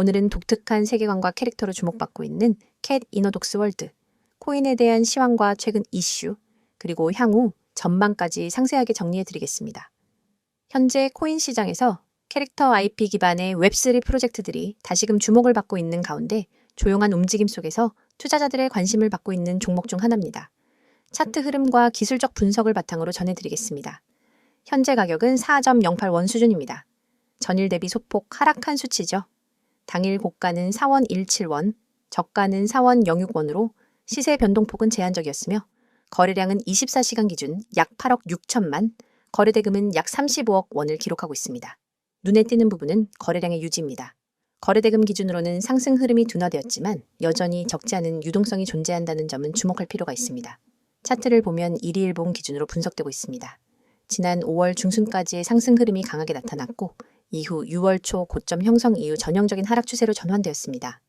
오늘은 독특한 세계관과 캐릭터로 주목받고 있는 캣 이너독스 월드, 코인에 대한 시황과 최근 이슈, 그리고 향후 전망까지 상세하게 정리해드리겠습니다. 현재 코인 시장에서 캐릭터 IP 기반의 웹3 프로젝트들이 다시금 주목을 받고 있는 가운데 조용한 움직임 속에서 투자자들의 관심을 받고 있는 종목 중 하나입니다. 차트 흐름과 기술적 분석을 바탕으로 전해드리겠습니다. 현재 가격은 4.08원 수준입니다. 전일 대비 소폭 하락한 수치죠. 당일 고가는 4원 17원, 저가는 4원 06원으로 시세 변동폭은 제한적이었으며 거래량은 24시간 기준 약 8억 6천만, 거래대금은 약 35억 원을 기록하고 있습니다. 눈에 띄는 부분은 거래량의 유지입니다. 거래대금 기준으로는 상승 흐름이 둔화되었지만 여전히 적지 않은 유동성이 존재한다는 점은 주목할 필요가 있습니다. 차트를 보면 일일봉 기준으로 분석되고 있습니다. 지난 5월 중순까지의 상승 흐름이 강하게 나타났고 이후 6월 초 고점 형성 이후 전형적인 하락 추세로 전환되었습니다.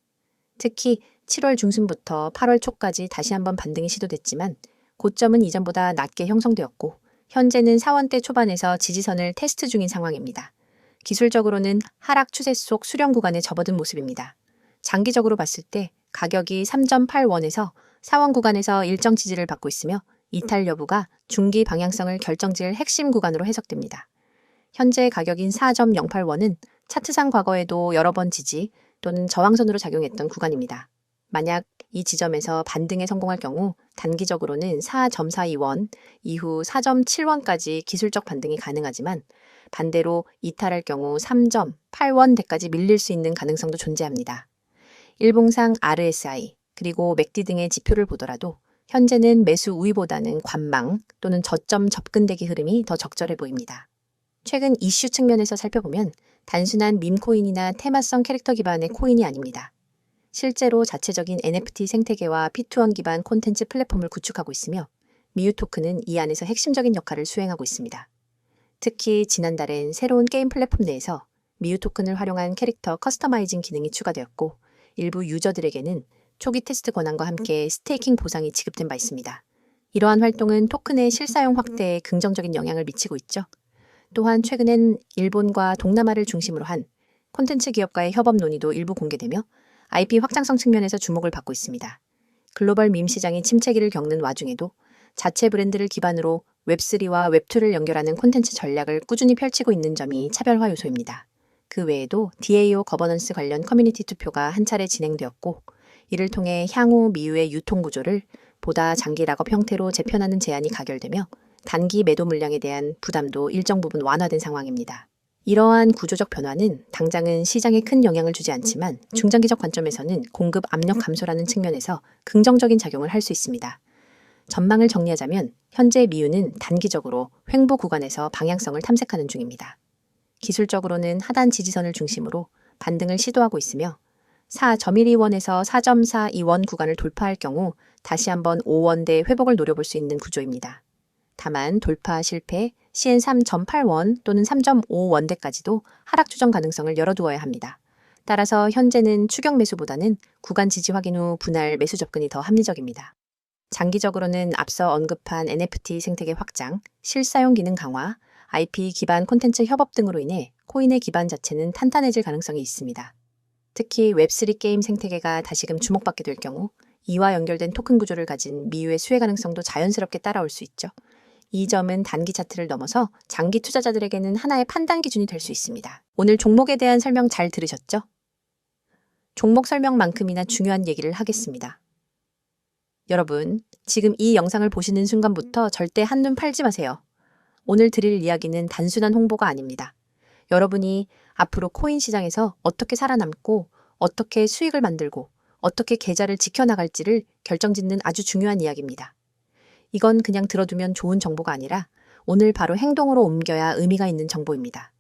특히 7월 중순부터 8월 초까지 다시 한번 반등이 시도됐지만 고점은 이전보다 낮게 형성되었고 현재는 4원대 초반에서 지지선을 테스트 중인 상황입니다. 기술적으로는 하락 추세 속 수렴 구간에 접어든 모습입니다. 장기적으로 봤을 때 가격이 3.8원에서 4원 구간에서 일정 지지를 받고 있으며 이탈 여부가 중기 방향성을 결정지을 핵심 구간으로 해석됩니다. 현재 가격인 4.08원은 차트상 과거에도 여러 번 지지 또는 저항선으로 작용했던 구간입니다. 만약 이 지점에서 반등에 성공할 경우 단기적으로는 4.42원, 이후 4.7원까지 기술적 반등이 가능하지만 반대로 이탈할 경우 3.8원대까지 밀릴 수 있는 가능성도 존재합니다. 일봉상 RSI 그리고 맥디 등의 지표를 보더라도 현재는 매수 우위보다는 관망 또는 저점 접근대기 흐름이 더 적절해 보입니다. 최근 이슈 측면에서 살펴보면 단순한 밈코인이나 테마성 캐릭터 기반의 코인이 아닙니다. 실제로 자체적인 NFT 생태계와 P2원 기반 콘텐츠 플랫폼을 구축하고 있으며 미유 토큰은 이 안에서 핵심적인 역할을 수행하고 있습니다. 특히 지난달엔 새로운 게임 플랫폼 내에서 미유 토큰을 활용한 캐릭터 커스터마이징 기능이 추가되었고 일부 유저들에게는 초기 테스트 권한과 함께 스테이킹 보상이 지급된 바 있습니다. 이러한 활동은 토큰의 실사용 확대에 긍정적인 영향을 미치고 있죠. 또한 최근엔 일본과 동남아를 중심으로 한 콘텐츠 기업과의 협업 논의도 일부 공개되며 IP 확장성 측면에서 주목을 받고 있습니다. 글로벌 밈 시장이 침체기를 겪는 와중에도 자체 브랜드를 기반으로 웹3와 웹2를 연결하는 콘텐츠 전략을 꾸준히 펼치고 있는 점이 차별화 요소입니다. 그 외에도 DAO 거버넌스 관련 커뮤니티 투표가 한 차례 진행되었고 이를 통해 향후 미유의 유통 구조를 보다 장기 락업 형태로 재편하는 제안이 가결되며 단기 매도 물량에 대한 부담도 일정 부분 완화된 상황입니다. 이러한 구조적 변화는 당장은 시장에 큰 영향을 주지 않지만 중장기적 관점에서는 공급 압력 감소라는 측면에서 긍정적인 작용을 할 수 있습니다. 전망을 정리하자면 현재 미유는 단기적으로 횡보 구간에서 방향성을 탐색하는 중입니다. 기술적으로는 하단 지지선을 중심으로 반등을 시도하고 있으며 4.12원에서 4.42원 구간을 돌파할 경우 다시 한번 5원대 회복을 노려볼 수 있는 구조입니다. 다만 돌파 실패 시엔 3.8원 또는 3.5원대까지도 하락 추정 가능성을 열어두어야 합니다. 따라서 현재는 추격 매수보다는 구간 지지 확인 후 분할 매수 접근이 더 합리적입니다. 장기적으로는 앞서 언급한 NFT 생태계 확장, 실사용 기능 강화, IP 기반 콘텐츠 협업 등으로 인해 코인의 기반 자체는 탄탄해질 가능성이 있습니다. 특히 웹3 게임 생태계가 다시금 주목받게 될 경우 이와 연결된 토큰 구조를 가진 미유의 수혜 가능성도 자연스럽게 따라올 수 있죠. 이 점은 단기 차트를 넘어서 장기 투자자들에게는 하나의 판단 기준이 될 수 있습니다. 오늘 종목에 대한 설명 잘 들으셨죠? 종목 설명만큼이나 중요한 얘기를 하겠습니다. 여러분, 지금 이 영상을 보시는 순간부터 절대 한눈 팔지 마세요. 오늘 드릴 이야기는 단순한 홍보가 아닙니다. 여러분이 앞으로 코인 시장에서 어떻게 살아남고 어떻게 수익을 만들고 어떻게 계좌를 지켜나갈지를 결정짓는 아주 중요한 이야기입니다. 이건 그냥 들어두면 좋은 정보가 아니라 오늘 바로 행동으로 옮겨야 의미가 있는 정보입니다.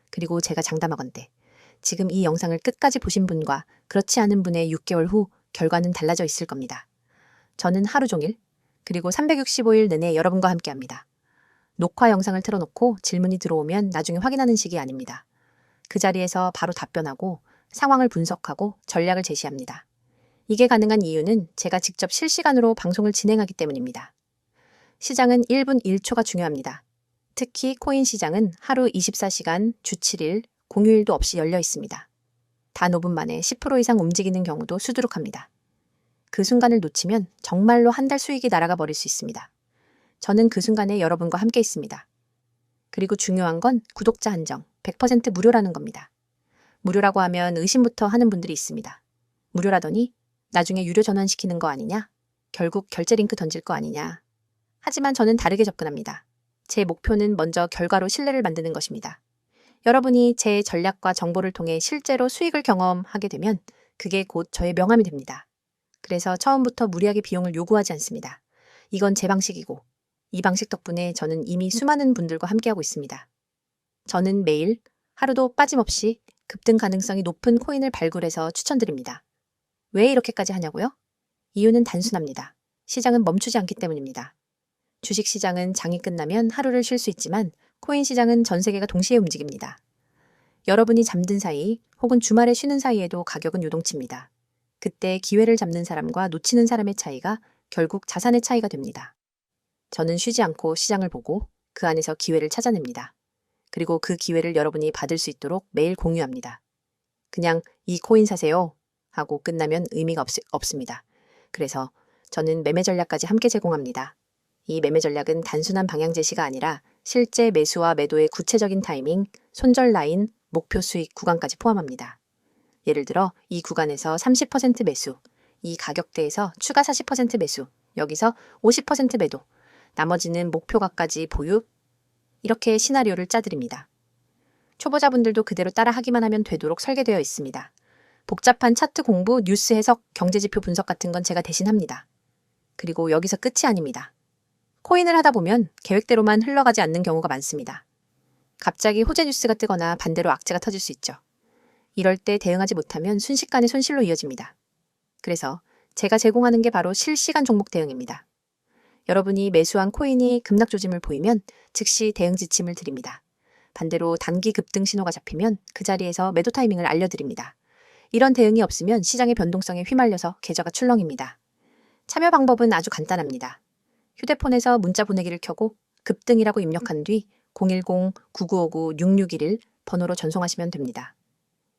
그리고 제가 장담하건대 지금 이 영상을 끝까지 보신 분과 그렇지 않은 분의 6개월 후 결과는 달라져 있을 겁니다. 저는 하루 종일 그리고 365일 내내 여러분과 함께합니다. 녹화 영상을 틀어놓고 질문이 들어오면 나중에 확인하는 식이 아닙니다. 그 자리에서 바로 답변하고 상황을 분석하고 전략을 제시합니다. 이게 가능한 이유는 제가 직접 실시간으로 방송을 진행하기 때문입니다. 시장은 1분 1초가 중요합니다. 특히 코인 시장은 하루 24시간, 주 7일, 공휴일도 없이 열려 있습니다. 단 5분 만에 10% 이상 움직이는 경우도 수두룩합니다. 그 순간을 놓치면 정말로 한 달 수익이 날아가 버릴 수 있습니다. 저는 그 순간에 여러분과 함께 있습니다. 그리고 중요한 건 구독자 한정, 100% 무료라는 겁니다. 무료라고 하면 의심부터 하는 분들이 있습니다. 무료라더니 나중에 유료 전환시키는 거 아니냐? 결국 결제 링크 던질 거 아니냐? 하지만 저는 다르게 접근합니다. 제 목표는 먼저 결과로 신뢰를 만드는 것입니다. 여러분이 제 전략과 정보를 통해 실제로 수익을 경험하게 되면 그게 곧 저의 명함이 됩니다. 그래서 처음부터 무리하게 비용을 요구하지 않습니다. 이건 제 방식이고 이 방식 덕분에 저는 이미 수많은 분들과 함께하고 있습니다. 저는 매일 하루도 빠짐없이 급등 가능성이 높은 코인을 발굴해서 추천드립니다. 왜 이렇게까지 하냐고요? 이유는 단순합니다. 시장은 멈추지 않기 때문입니다. 주식 시장은 장이 끝나면 하루를 쉴 수 있지만 코인 시장은 전 세계가 동시에 움직입니다. 여러분이 잠든 사이 혹은 주말에 쉬는 사이에도 가격은 요동칩니다. 그때 기회를 잡는 사람과 놓치는 사람의 차이가 결국 자산의 차이가 됩니다. 저는 쉬지 않고 시장을 보고 그 안에서 기회를 찾아냅니다. 그리고 그 기회를 여러분이 받을 수 있도록 매일 공유합니다. 그냥 이 코인 사세요 하고 끝나면 의미가 없습니다. 그래서 저는 매매 전략까지 함께 제공합니다. 이 매매 전략은 단순한 방향 제시가 아니라 실제 매수와 매도의 구체적인 타이밍, 손절 라인, 목표 수익 구간까지 포함합니다. 예를 들어 이 구간에서 30% 매수, 이 가격대에서 추가 40% 매수, 여기서 50% 매도, 나머지는 목표가까지 보유, 이렇게 시나리오를 짜드립니다. 초보자분들도 그대로 따라 하기만 하면 되도록 설계되어 있습니다. 복잡한 차트 공부, 뉴스 해석, 경제지표 분석 같은 건 제가 대신 합니다. 그리고 여기서 끝이 아닙니다. 코인을 하다 보면 계획대로만 흘러가지 않는 경우가 많습니다. 갑자기 호재 뉴스가 뜨거나 반대로 악재가 터질 수 있죠. 이럴 때 대응하지 못하면 순식간에 손실로 이어집니다. 그래서 제가 제공하는 게 바로 실시간 종목 대응입니다. 여러분이 매수한 코인이 급락 조짐을 보이면 즉시 대응 지침을 드립니다. 반대로 단기 급등 신호가 잡히면 그 자리에서 매도 타이밍을 알려드립니다. 이런 대응이 없으면 시장의 변동성에 휘말려서 계좌가 출렁입니다. 참여 방법은 아주 간단합니다. 휴대폰에서 문자 보내기를 켜고 급등이라고 입력한 뒤 010-9959-6611 번호로 전송하시면 됩니다.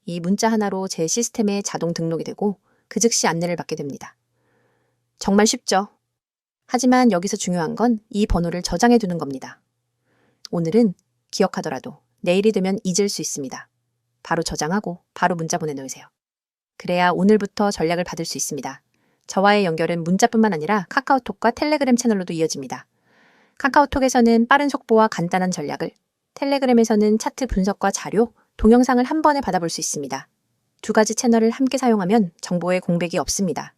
이 문자 하나로 제 시스템에 자동 등록이 되고 그 즉시 안내를 받게 됩니다. 정말 쉽죠? 하지만 여기서 중요한 건 이 번호를 저장해 두는 겁니다. 오늘은 기억하더라도 내일이 되면 잊을 수 있습니다. 바로 저장하고 바로 문자 보내놓으세요. 그래야 오늘부터 전략을 받을 수 있습니다. 저와의 연결은 문자뿐만 아니라 카카오톡과 텔레그램 채널로도 이어집니다. 카카오톡에서는 빠른 속보와 간단한 전략을, 텔레그램에서는 차트 분석과 자료, 동영상을 한 번에 받아볼 수 있습니다. 두 가지 채널을 함께 사용하면 정보에 공백이 없습니다.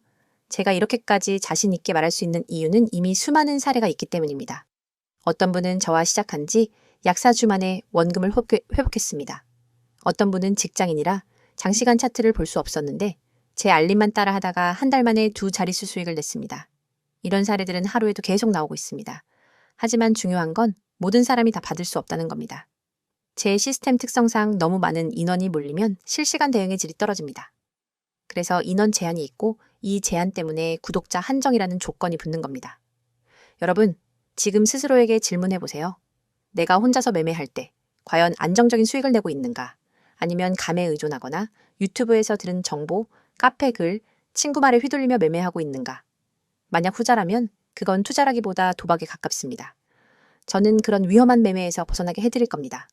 제가 이렇게까지 자신 있게 말할 수 있는 이유는 이미 수많은 사례가 있기 때문입니다. 어떤 분은 저와 시작한 지 약 4주 만에 원금을 회복했습니다. 어떤 분은 직장인이라 장시간 차트를 볼 수 없었는데 제 알림만 따라 하다가 한 달 만에 2자릿수 수익을 냈습니다. 이런 사례들은 하루에도 계속 나오고 있습니다. 하지만 중요한 건 모든 사람이 다 받을 수 없다는 겁니다. 제 시스템 특성상 너무 많은 인원이 몰리면 실시간 대응의 질이 떨어집니다. 그래서 인원 제한이 있고 이 제한 때문에 구독자 한정이라는 조건이 붙는 겁니다. 여러분, 지금 스스로에게 질문해 보세요. 내가 혼자서 매매할 때 과연 안정적인 수익을 내고 있는가? 아니면 감에 의존하거나 유튜브에서 들은 정보, 카페 글, 친구 말에 휘둘리며 매매하고 있는가? 만약 후자라면 그건 투자라기보다 도박에 가깝습니다. 저는 그런 위험한 매매에서 벗어나게 해드릴 겁니다.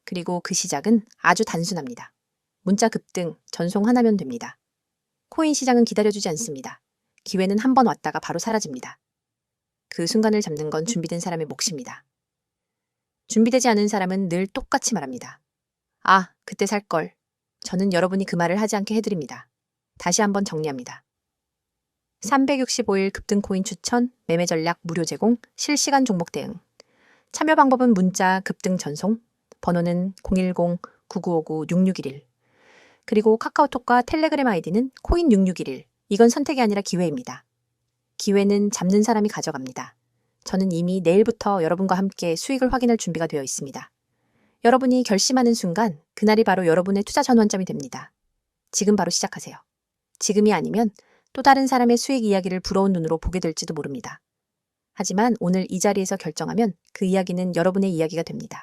그리고 그 시작은 아주 단순합니다. 문자 급등, 전송 하나면 됩니다. 코인 시장은 기다려주지 않습니다. 기회는 한 번 왔다가 바로 사라집니다. 그 순간을 잡는 건 준비된 사람의 몫입니다. 준비되지 않은 사람은 늘 똑같이 말합니다. 아, 그때 살걸. 저는 여러분이 그 말을 하지 않게 해드립니다. 다시 한번 정리합니다. 365일 급등 코인 추천, 매매 전략 무료 제공, 실시간 종목 대응. 참여 방법은 문자 급등 전송, 번호는 010-9959-6611. 그리고 카카오톡과 텔레그램 아이디는 코인6611. 이건 선택이 아니라 기회입니다. 기회는 잡는 사람이 가져갑니다. 저는 이미 내일부터 여러분과 함께 수익을 확인할 준비가 되어 있습니다. 여러분이 결심하는 순간 그날이 바로 여러분의 투자 전환점이 됩니다. 지금 바로 시작하세요. 지금이 아니면 또 다른 사람의 수익 이야기를 부러운 눈으로 보게 될지도 모릅니다. 하지만 오늘 이 자리에서 결정하면 그 이야기는 여러분의 이야기가 됩니다.